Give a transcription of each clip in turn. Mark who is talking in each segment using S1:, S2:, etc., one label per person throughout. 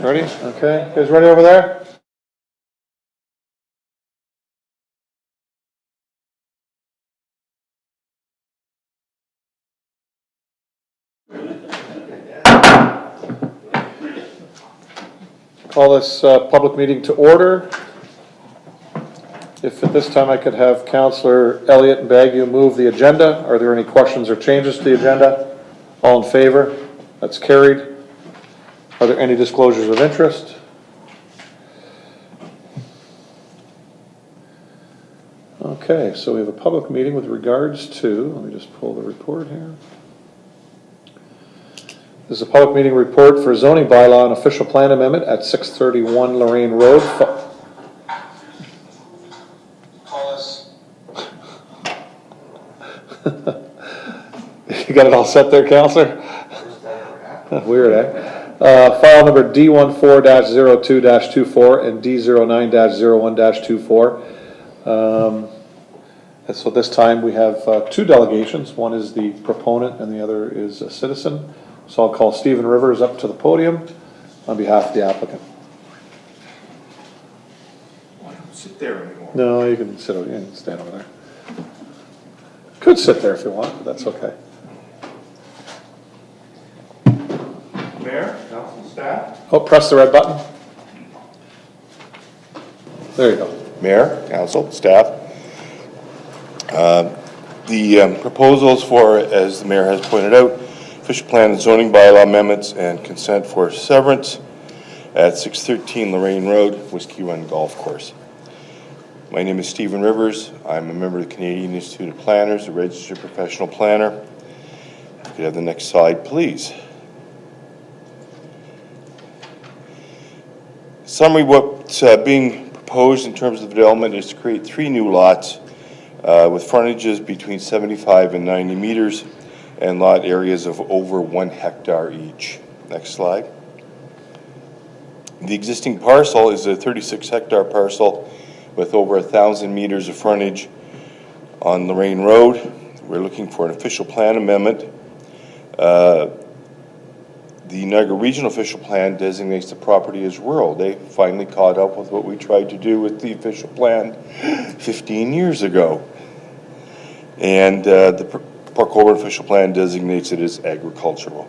S1: Ready? Okay. You guys ready over there? Call this public meeting to order. If at this time I could have Councillor Elliott and Bagu move the agenda. Are there any questions or changes to the agenda? All in favor? That's carried. Are there any disclosures of interest? Okay, so we have a public meeting with regards to, let me just pull the report here. This is a public meeting report for zoning bylaw and official plan amendment at 631 Lorraine Road. Call us. You got it all set there, Councillor? Weird, eh? File number D14-02-24 and D09-01-24. So this time we have two delegations. One is the proponent and the other is a citizen. So I'll call Stephen Rivers up to the podium on behalf of the applicant.
S2: I don't sit there anymore.
S1: No, you can sit over, you can stand over there. Could sit there if you want, but that's okay.
S2: Mayor, council, staff.
S1: Oh, press the red button. There you go.
S2: Mayor, council, staff. The proposals for, as the mayor has pointed out, official plan and zoning bylaw amendments and consent for severance at 613 Lorraine Road, Whiskey Run Golf Course. My name is Stephen Rivers. I'm a member of the Canadian Institute of Planners, a registered professional planner. If you could have the next slide, please. Summary, what's being proposed in terms of development is to create 3 new lots with frontages between 75 and 90 meters and lot areas of over 1 hectare each. Next slide. The existing parcel is a 36 hectare parcel with over 1,000 meters of frontage on Lorraine Road. We're looking for an official plan amendment. The Niagara Regional Official Plan designates the property as rural. They finally caught up with what we tried to do with the official plan 15 years ago. And the Port Colborne Official Plan designates it as agricultural.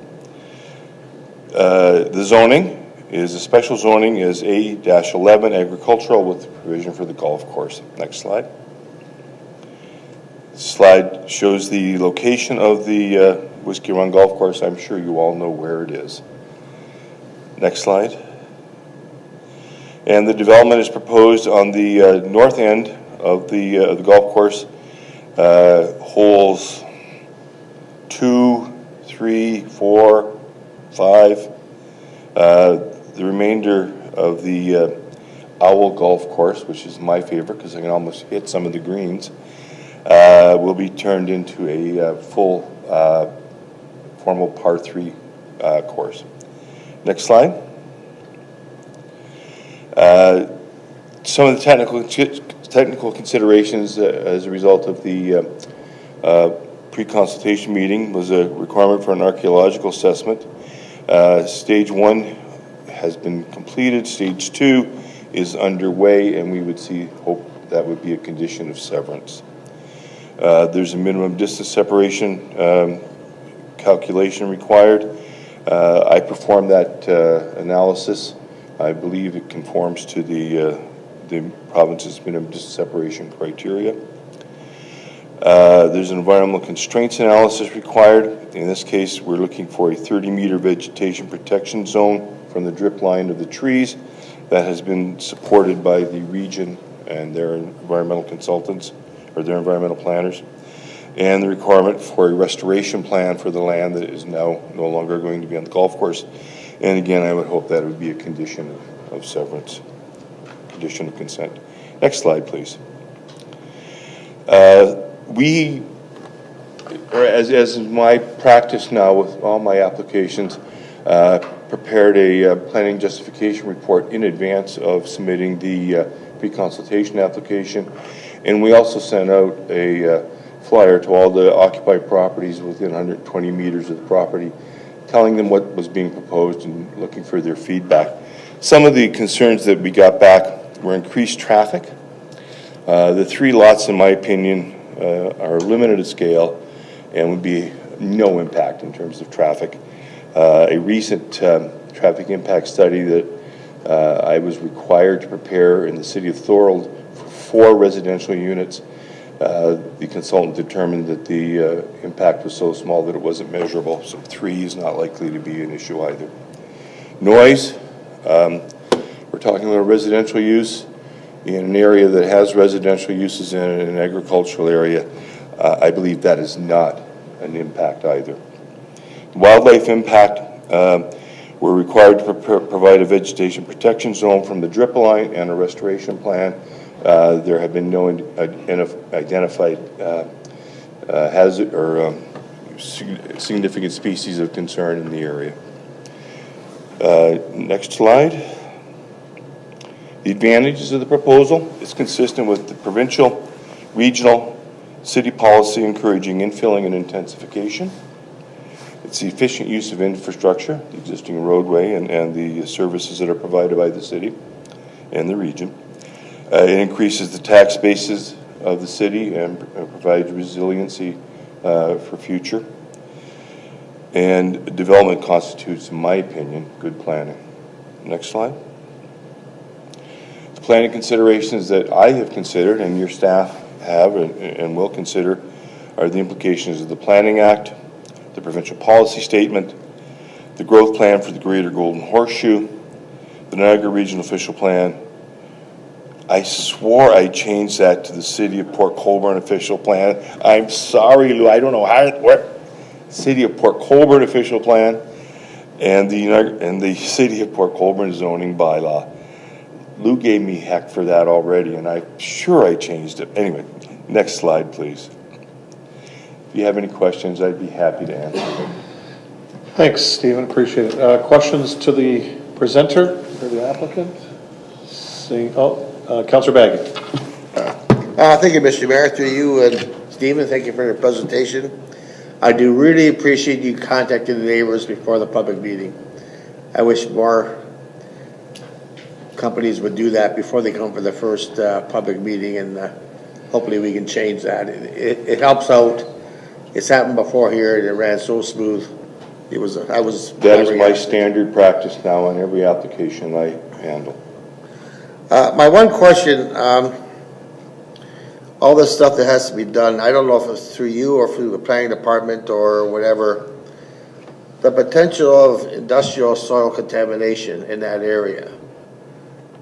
S2: The zoning is a special zoning is A-11 agricultural with provision for the golf course. Next slide. This slide shows the location of the Whiskey Run Golf Course. I'm sure you all know where it is. Next slide. And the development is proposed on the north end of the golf course, holes 2, 3, 4, 5. The remainder of the Owl Golf Course, which is my favorite because I can almost hit some of the greens, will be turned into a full formal par 3 course. Next slide. Some of the technical considerations as a result of the pre-consultation meeting was a requirement for an archaeological assessment. Stage 1 has been completed. Stage 2 is underway, and we would hope that would be a condition of severance. There's a minimum distance separation calculation required. I performed that analysis. I believe it conforms to the province's minimum distance separation criteria. There's an environmental constraints analysis required. In this case, we're looking for a 30-meter vegetation protection zone from the drip line of the trees that has been supported by the region and their environmental consultants or their environmental planners, and the requirement for a restoration plan for the land that is now no longer going to be on the golf course. And again, I would hope that it would be a condition of severance, condition of consent. Next slide, please. As is my practice now with all my applications, prepared a planning justification report in advance of submitting the pre-consultation application. And we also sent out a flyer to all the occupied properties within 120 meters of the property, telling them what was being proposed and looking for their feedback. Some of the concerns that we got back were increased traffic. The 3 lots, in my opinion, are limited at scale and would be no impact in terms of traffic. A recent traffic impact study that I was required to prepare in the city of Thorold for 4 residential units, the consultant determined that the impact was so small that it wasn't measurable, so 3 is not likely to be an issue either. Noise, we're talking about residential use in an area that has residential uses in an agricultural area. I believe that is not an impact either. Wildlife impact, we're required to provide a vegetation protection zone from the drip line and a restoration plan. There have been no identified hazard or significant species of concern in the area. Next slide. The advantages of the proposal is consistent with the provincial, regional, city policy encouraging infilling and intensification. It's the efficient use of infrastructure, the existing roadway and the services that are provided by the city and the region. It increases the tax bases of the city and provides resiliency for future. And development constitutes, in my opinion, good planning. Next slide. The planning considerations that I have considered and your staff have and will consider are the implications of the Planning Act, the provincial policy statement, the growth plan for the Greater Golden Horseshoe, the Niagara Regional Official Plan. I swore I changed that to the City of Port Colborne Official Plan. I'm sorry, Lou, I don't know how it worked. City of Port Colborne Official Plan and the City of Port Colborne zoning bylaw. Lou gave me heck for that already, and I'm sure I changed it. Anyway, next slide, please. If you have any questions, I'd be happy to answer them.
S1: Thanks, Stephen, appreciate it. Questions to the presenter or the applicant? Seeing, Councillor Baggy.
S3: Thank you, Mr. Mayor. Through you and Stephen, thank you for your presentation. I do really appreciate you contacting the neighbors before the public meeting. I wish more companies would do that before they come for the first public meeting, and hopefully we can change that. It helps out. It's happened before here, and it ran so smooth. That is my standard practice now on every application I handle. My one question, all this stuff that has to be done, I don't know if it's through you or through the planning department or whatever, the potential of industrial soil contamination in that area.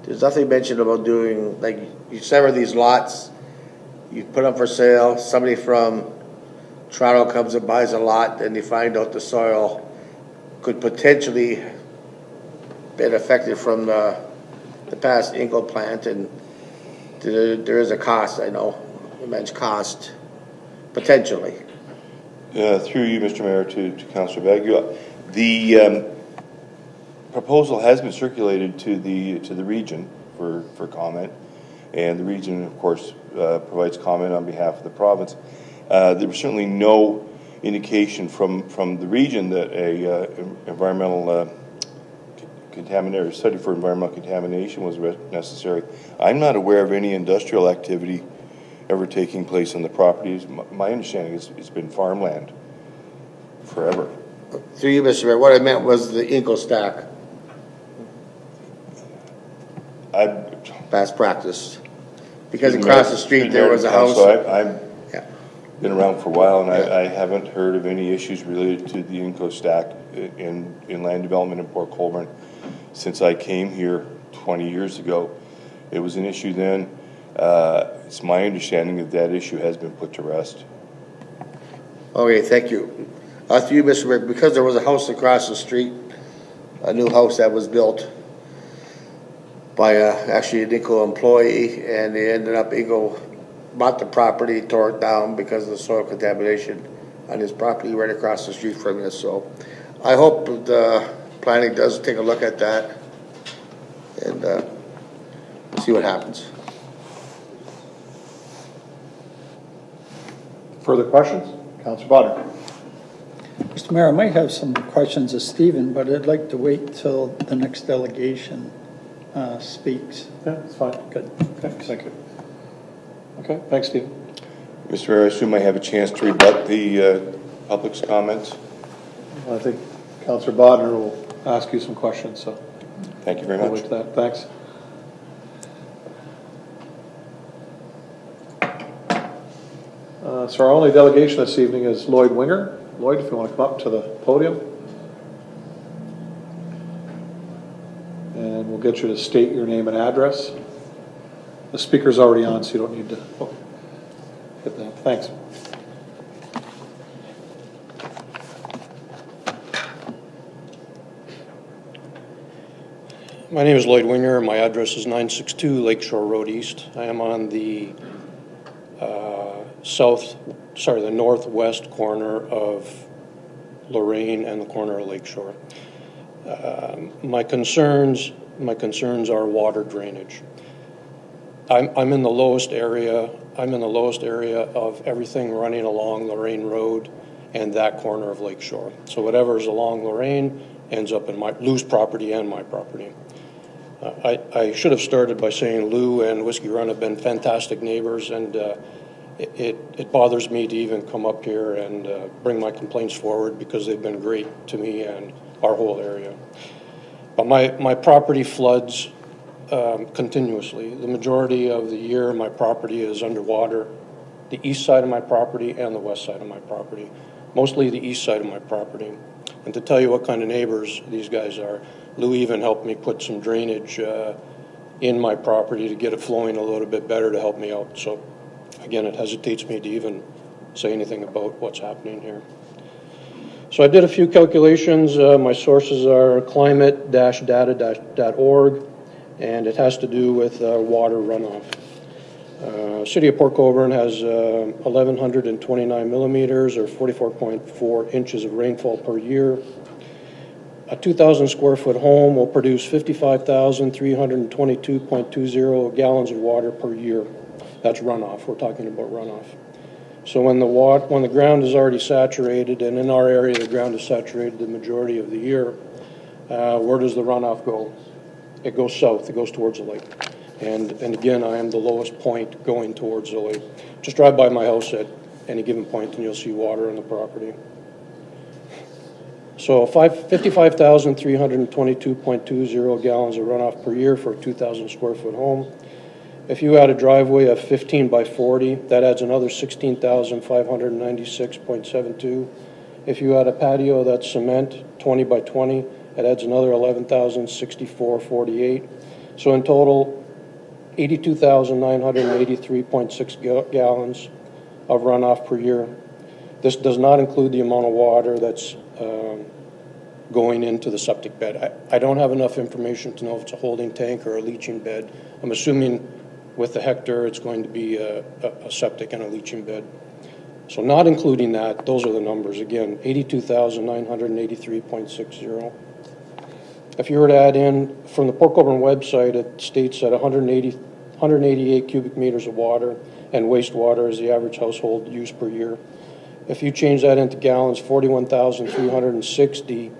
S3: There's nothing mentioned about doing, like, you sever these lots, you put them for sale, somebody from Toronto comes and buys a lot, and you find out the soil could potentially been affected from the past Inco plant, and there is a cost, I know, immense cost, potentially.
S2: Through you, Mr. Mayor, to Councillor Bagu. The proposal has been circulated to the region for comment, and the region, of course, provides comment on behalf of the province. There was certainly no indication from the region that a environmental study for environmental contamination was necessary. I'm not aware of any industrial activity ever taking place on the properties. My understanding is it's been farmland forever.
S3: Through you, Mr. Mayor, what I meant was the Inco stack. Past practice. Because across the street there was a house.
S2: I've been around for a while, and I haven't heard of any issues related to the Inco stack in land development in Port Colborne since I came here 20 years ago. It was an issue then. It's my understanding that issue has been put to rest.
S3: Okay, thank you. To you, Mr. Mayor, because there was a house across the street, a new house that was built by actually an Inco employee, and they ended up, Inco bought the property, tore it down because of the soil contamination on his property right across the street from us. So I hope the planning does take a look at that and see what happens.
S1: Further questions? Councillor Potter.
S4: Mr. Mayor, I might have some questions of Stephen, but I'd like to wait till the next delegation speaks.
S1: Yeah, that's fine.
S4: Good.
S1: Okay, thank you. Okay, thanks, Steve.
S2: Mr. Mayor, I assume I have a chance to rebut the public's comments?
S1: I think Councillor Bodnar will ask you some questions, so
S2: Thank you very
S1: we'll
S2: much.
S1: wait for that. Thanks. So our only delegation this evening is Lloyd Winger. Lloyd, if you want to come up to the podium. And we'll get you to state your name and address. The speaker's already on, so you don't need to hit that. Thanks.
S5: My name is Lloyd Winger. My address is 962 Lakeshore Road East. I am on the the northwest corner of Lorraine and the corner of Lakeshore. My concerns are water drainage. I'm in the lowest area. I'm in the lowest area of everything running along Lorraine Road and that corner of Lakeshore. So whatever's along Lorraine ends up in my Lou's property and my property. I should have started by saying Lou and Whiskey Run have been fantastic neighbors, and it bothers me to even come up here and bring my complaints forward because they've been great to me and our whole area. But my property floods continuously. The majority of the year my property is underwater, the east side of my property and the west side of my property, mostly the east side of my property. And to tell you what kind of neighbors these guys are, Lou even helped me put some drainage in my property to get it flowing a little bit better to help me out. So again, it hesitates me to even say anything about what's happening here. So I did a few calculations. My sources are climate-data.org, and it has to do with water runoff. City of Port Colborne has 1,129 millimeters or 44.4 inches of rainfall per year. A 2,000 square foot home will produce 55,322.20 gallons of water per year. That's runoff. We're talking about runoff. So when the ground is already saturated, and in our area the ground is saturated the majority of the year, where does the runoff go? It goes south. It goes towards the lake. And again, I am the lowest point going towards the lake. Just drive by my house at any given point and you'll see water on the property. So 55,322.20 gallons of runoff per year for a 2,000 square foot home. If you add a driveway of 15 by 40, that adds another 16,596.72. If you add a patio that's cement, 20 by 20, it adds another 11,064.48. So in total, 82,983.6 gallons of runoff per year. This does not include the amount of water that's going into the septic bed. I don't have enough information to know if it's a holding tank or a leaching bed. I'm assuming with the hectare it's going to be a septic and a leaching bed. So not including that, those are the numbers. Again, 82,983.60. If you were to add in, from the Port Colborne website, it states that 188 cubic meters of water and wastewater is the average household use per year. If you change that into gallons, 41,360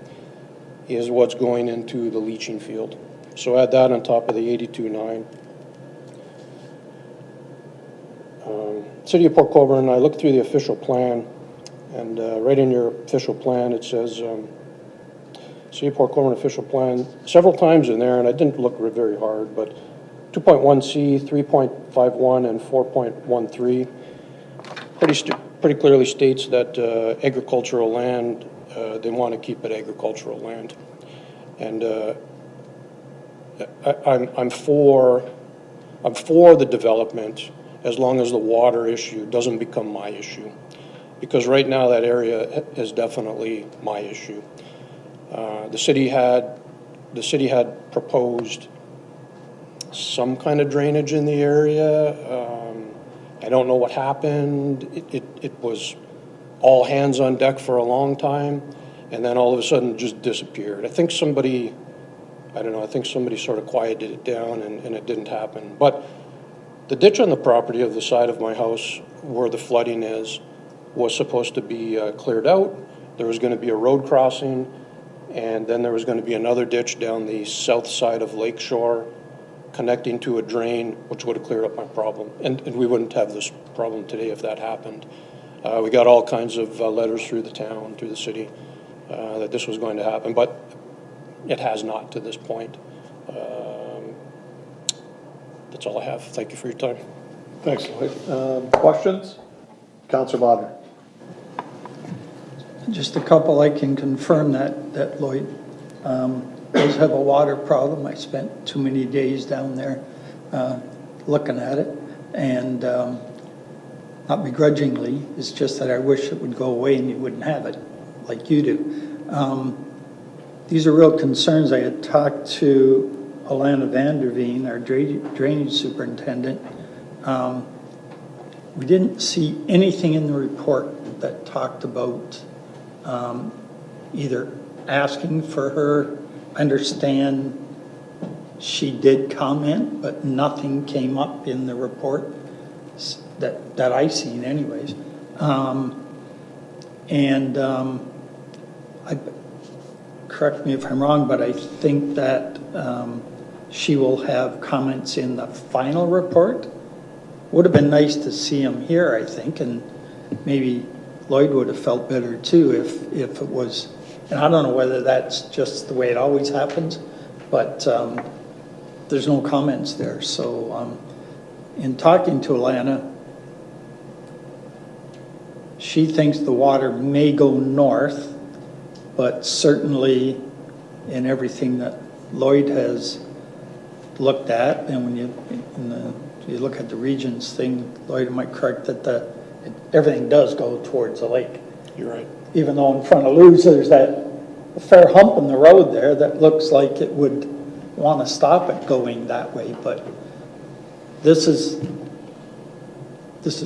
S5: is what's going into the leaching field. So add that on top of the 82.9. City of Port Colborne, I looked through the official plan, and right in your official plan it says City of Port Colborne official plan several times in there, and I didn't look very hard, but 2.1C, 3.51, and 4.13 pretty clearly states that agricultural land, they want to keep it agricultural land. And I'm for the development as long as the water issue doesn't become my issue. Because right now that area is definitely my issue. The city had proposed some kind of drainage in the area. I don't know what happened. It was all hands on deck for a long time, and then all of a sudden it just disappeared. I think somebody sort of quieted it down, and it didn't happen. But the ditch on the property of the side of my house where the flooding is was supposed to be cleared out. There was going to be a road crossing, and then there was going to be another ditch down the south side of Lakeshore connecting to a drain, which would have cleared up my problem. And we wouldn't have this problem today if that happened. We got all kinds of letters through the town, through the city, that this was going to happen, but it has not to this point. That's all I have. Thank you for your time.
S1: Thanks, Lloyd. Questions? Councillor Bodnar.
S4: Just a couple. I can confirm that Lloyd does have a water problem. I spent too many days down there looking at it, and not begrudgingly, it's just that I wish it would go away and you wouldn't have it like you do. These are real concerns. I had talked to Alana Vanderveen, our drainage superintendent. We didn't see anything in the report that talked about either asking for her. I understand she did comment, but nothing came up in the report that I seen anyways. Correct me if I'm wrong, but I think that she will have comments in the final report. Would have been nice to see him here, I think, and maybe Lloyd would have felt better too if it was, and I don't know whether that's just the way it always happens, but there's no comments there. So in talking to Alana, she thinks the water may go north, but certainly in everything that Lloyd has looked at, and when you look at the regions thing, Lloyd, am I correct that everything does go towards the lake?
S5: You're right.
S4: Even though in front of Lou's there's that fair hump in the road there that looks like it would want to stop it going that way, but this is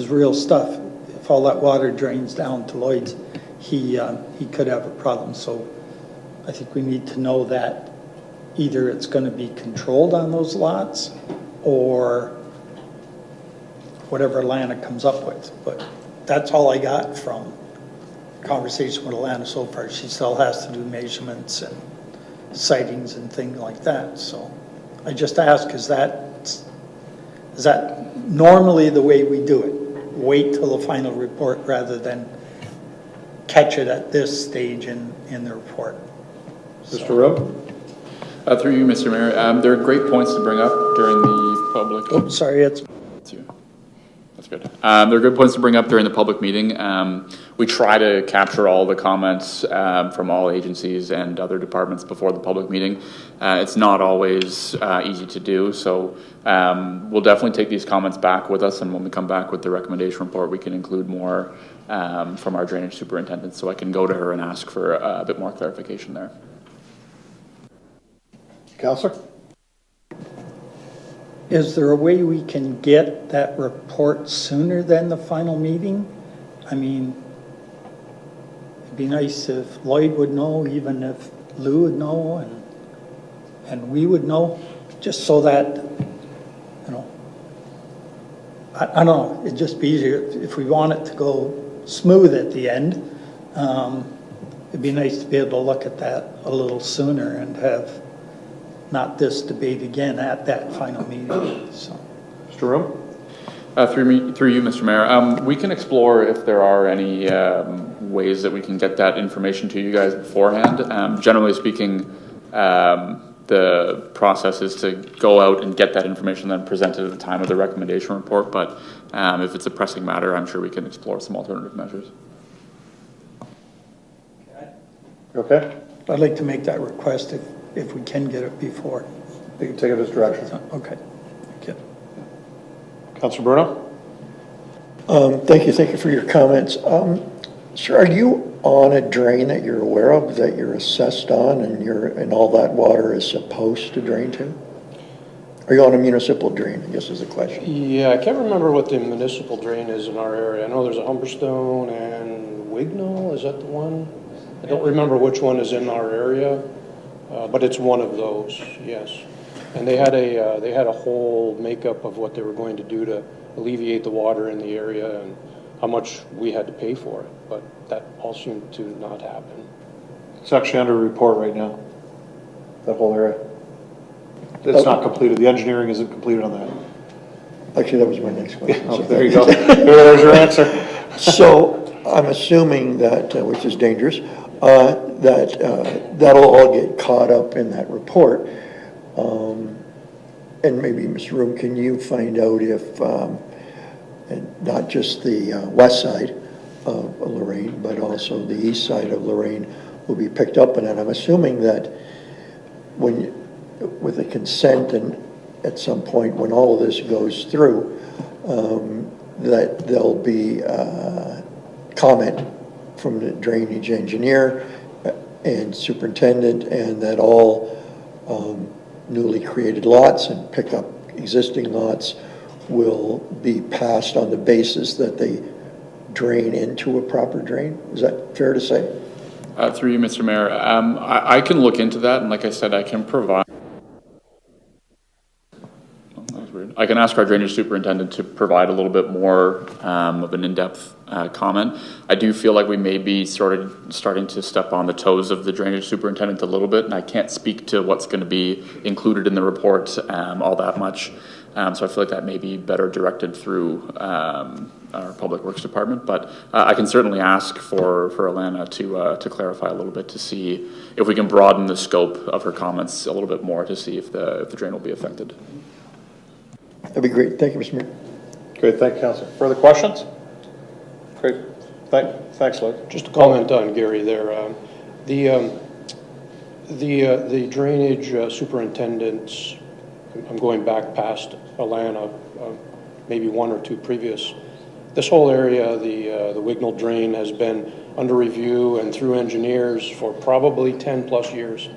S4: real stuff. If all that water drains down to Lloyd's, he could have a problem. So I think we need to know that either it's going to be controlled on those lots or whatever Alana comes up with. But that's all I got from conversation with Alana so far. She still has to do measurements and sightings and things like that. So I just ask, is that normally the way we do it? Wait till the final report rather than catch it at this stage in the report.
S1: Mr. Rowe?
S6: Through you, Mr. Mayor, there are great points to bring up during the public.
S4: Oops, sorry, it's
S6: That's good. There are good points to bring up during the public meeting. We try to capture all the comments from all agencies and other departments before the public meeting. It's not always easy to do, so we'll definitely take these comments back with us, and when we come back with the recommendation report, we can include more from our drainage superintendent, so I can go to her and ask for a bit more clarification there.
S1: Councillor?
S4: Is there a way we can get that report sooner than the final meeting? I mean, it'd be nice if Lloyd would know, even if Lou would know, and we would know, just so that, I don't know, it'd just be easier if we want it to go smooth at the end. It'd be nice to be able to look at that a little sooner and have not this debate again at that final meeting. So,
S1: Mr. Room?
S6: Through you, Mr. Mayor, we can explore if there are any ways that we can get that information to you guys beforehand. Generally speaking, the process is to go out and get that information then presented at the time of the recommendation report, but if it's a pressing matter, I'm sure we can explore some alternative measures.
S1: Okay.
S4: I'd like to make that request if we can get it before.
S1: You can take it as direction.
S4: Okay, thank you.
S1: Councillor Bruno?
S7: Thank you for your comments. Sir, are you on a drain that you're aware of, that you're assessed on, and all that water is supposed to drain to? Are you on a municipal drain, I guess is the question.
S5: Yeah, I can't remember what the municipal drain is in our area. I know there's a Humberstone and Wignall, is that the one? I don't remember which one is in our area, but it's one of those, yes. And they had a whole makeup of what they were going to do to alleviate the water in the area and how much we had to pay for it, but that all seemed to not happen.
S1: It's actually under report right now, that whole area. It's not completed, the engineering isn't completed on that.
S7: Actually, that was my next question.
S1: Oh, there you go. There's your answer.
S7: So I'm assuming that, which is dangerous, that that'll all get caught up in that report. And maybe, Mr. Room, can you find out if, and not just the west side of Lorraine, but also the east side of Lorraine will be picked up in it? I'm assuming that when, with the consent and at some point when all of this goes through, that there'll be comment from the drainage engineer and superintendent, and that all newly created lots and pick up existing lots will be passed on the basis that they drain into a proper drain. Is that fair to say?
S6: Through you, Mr. Mayor, I can look into that, and like I said, I can provide. Oh, that was weird. I can ask our drainage superintendent to provide a little bit more of an in-depth comment. I do feel like we may be starting to step on the toes of the drainage superintendent a little bit, and I can't speak to what's going to be included in the report all that much. So I feel like that may be better directed through our Public Works Department, but I can certainly ask for Alana to clarify a little bit to see if we can broaden the scope of her comments a little bit more to see if the drain will be affected.
S7: That'd be great. Thank you, Mr. Mayor.
S1: Great, thank you, Councillor. Further questions? Great, thanks, Luke.
S5: Just to comment on Gary there, the drainage superintendents, I'm going back past Alana, maybe one or two previous. This whole area, the Wignall drain, has been under review and through engineers for probably 10 plus years.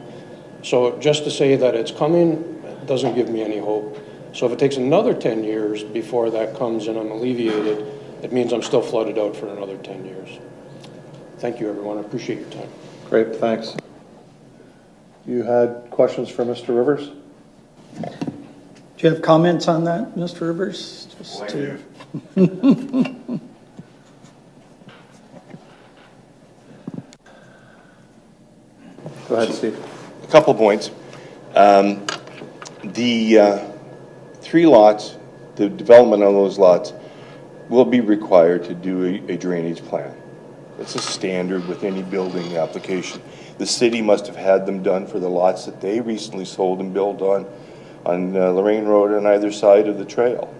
S5: So just to say that it's coming doesn't give me any hope. So if it takes another 10 years before that comes and I'm alleviated, it means I'm still flooded out for another 10 years. Thank you, everyone. I appreciate your time.
S1: Great, thanks. You had questions for Mr. Rivers?
S4: Do you have comments on that, Mr. Rivers? Just to...
S1: Go ahead, Steve.
S2: A couple points. The 3 lots, the development on those lots will be required to do a drainage plan. It's a standard with any building application. The city must have had them done for the lots that they recently sold and built on Lorraine Road on either side of the trail,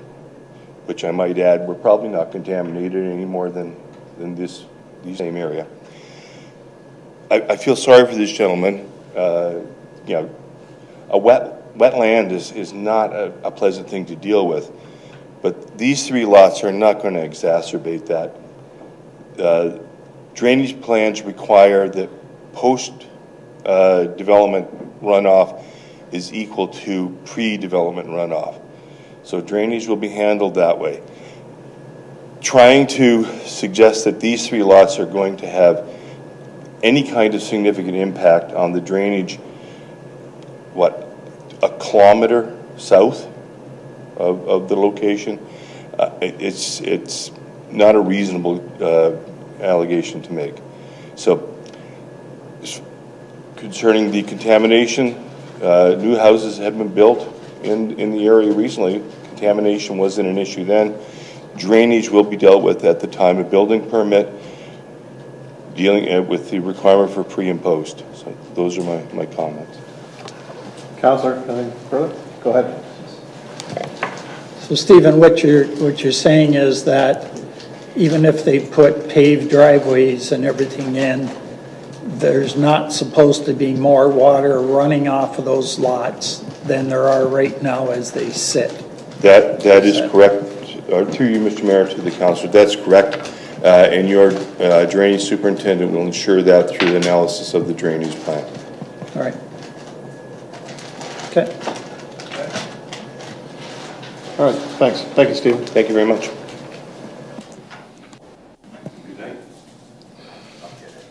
S2: which I might add were probably not contaminated any more than this same area. I feel sorry for this gentleman. You know, a wetland is not a pleasant thing to deal with, but these 3 lots are not going to exacerbate that. Drainage plans require that post-development runoff is equal to pre-development runoff. So drainage will be handled that way. Trying to suggest that these 3 lots are going to have any kind of significant impact on the drainage, a kilometer south of the location, it's not a reasonable allegation to make. So concerning the contamination, new houses have been built in the area recently. Contamination wasn't an issue then. Drainage will be dealt with at the time of building permit, dealing with the requirement for pre and post. So those are my comments.
S1: Councillor, anything further? Go ahead.
S4: So Stephen, what you're saying is that even if they put paved driveways and everything in, there's not supposed to be more water running off of those lots than there are right now as they sit.
S2: That is correct. Through you, Mr. Mayor, to the councillor, that's correct. And your drainage superintendent will ensure that through the analysis of the drainage plan.
S4: All right. Okay.
S1: All right, thanks. Thank you, Steve.
S2: Thank you very much.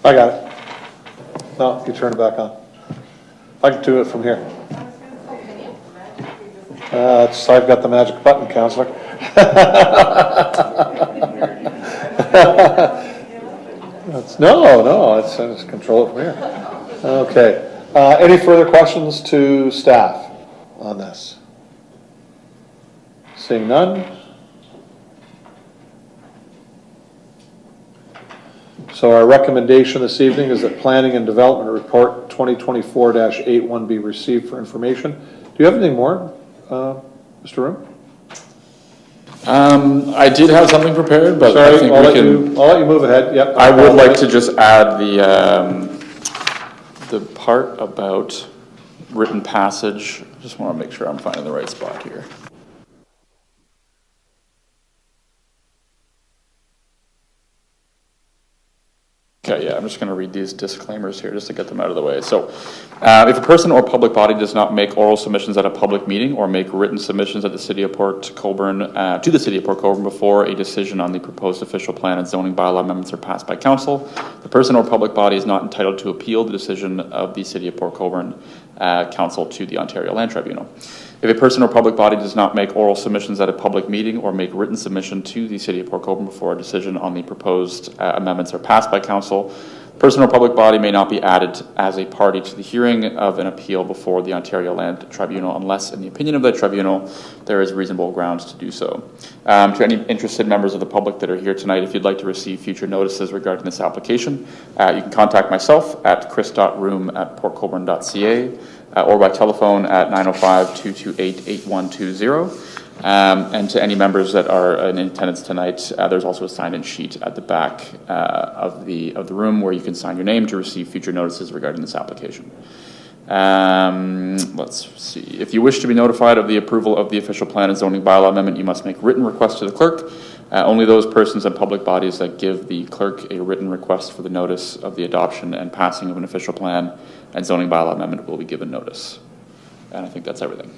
S1: I got it. No, you turn it back on. I can do it from here. I've got the magic button, Councillor. No, I just control it from here. Okay. Any further questions to staff? on this? Seeing none? So our recommendation this evening is that Planning and Development Report 2024-81 be received for information. Do you have anything more, Mr. Room?
S6: I did have something prepared, but I
S1: Sorry,
S6: think
S1: I'll
S6: we
S1: let you move ahead, yep.
S6: I would like to just add the part about written passage. Just want to make sure I'm finding the right spot here. Okay, yeah, I'm just going to read these disclaimers here just to get them out of the way. So, if a person or public body does not make oral submissions at a public meeting or make written submissions at the City of Port Colborne, to the City of Port Colborne before a decision on the proposed official plan and zoning bylaw amendments are passed by council, the person or public body is not entitled to appeal the decision of the City of Port Colborne Council to the Ontario Land Tribunal. If a person or public body does not make oral submissions at a public meeting or make written submission to the City of Port Colborne before a decision on the proposed amendments are passed by council, the person or public body may not be added as a party to the hearing of an appeal before the Ontario Land Tribunal unless, in the opinion of the tribunal, there is reasonable grounds to do so. To any interested members of the public that are here tonight, if you'd like to receive future notices regarding this application, you can contact myself at chris.room@portcolborne.ca. Or by telephone at 905-228-8120. And to any members that are in attendance tonight, there's also a sign-in sheet at the back of the room where you can sign your name to receive future notices regarding this application. Let's see. If you wish to be notified of the approval of the official plan and zoning bylaw amendment, you must make written requests to the clerk. Only those persons and public bodies that give the clerk a written request for the notice of the adoption and passing of an official plan and zoning bylaw amendment will be given notice. And I think that's everything.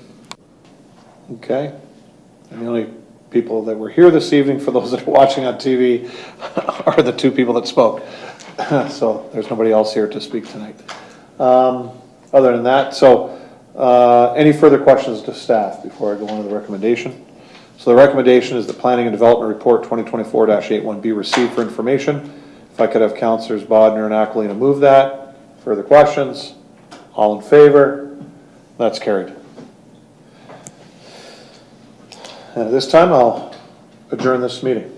S1: Okay. And the only people that were here this evening, for those that are watching on TV, are the two people that spoke. So there's nobody else here to speak tonight. Other than that, so any further questions to staff before I go on to the recommendation? So the recommendation is the Planning and Development Report 2024-81 be received for information. If I could have Councillors Bodner and Aquilina move that. Further questions? All in favor? That's carried. And at this time, I'll adjourn this meeting.